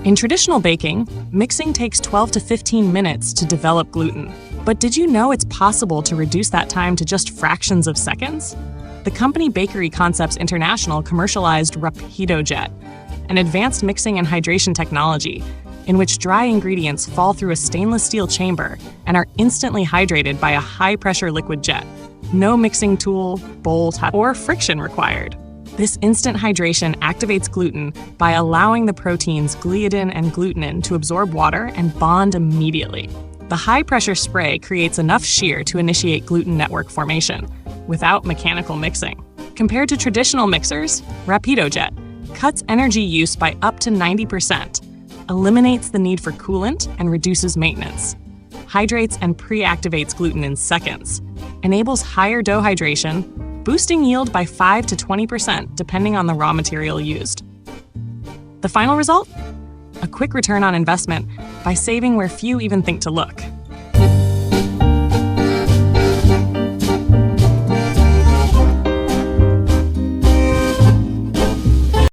In traditional baking, mixing takes 12 to 15 minutes to develop gluten. But did you know it's possible to reduce that time to just fractions of seconds? The company Bakery Concepts International commercialized Rapidojet, an advanced mixing and hydration technology in which dry ingredients fall through a stainless steel chamber and are instantly hydrated by a high-pressure liquid jet. No mixing tool, bowl, or friction required. This instant hydration activates gluten by allowing the proteins gliadin and glutenin to absorb water and bond immediately. The high-pressure spray creates enough shear to initiate gluten network formation without mechanical mixing. Compared to traditional mixers, Rapidojet cuts energy use by up to 90%, eliminates the need for coolant and reduces maintenance, hydrates and pre-activates gluten in seconds, enables higher dough hydration, boosting yield by 5 to 20% depending on the raw material used. The final result? A quick return on investment by saving where few even think to look.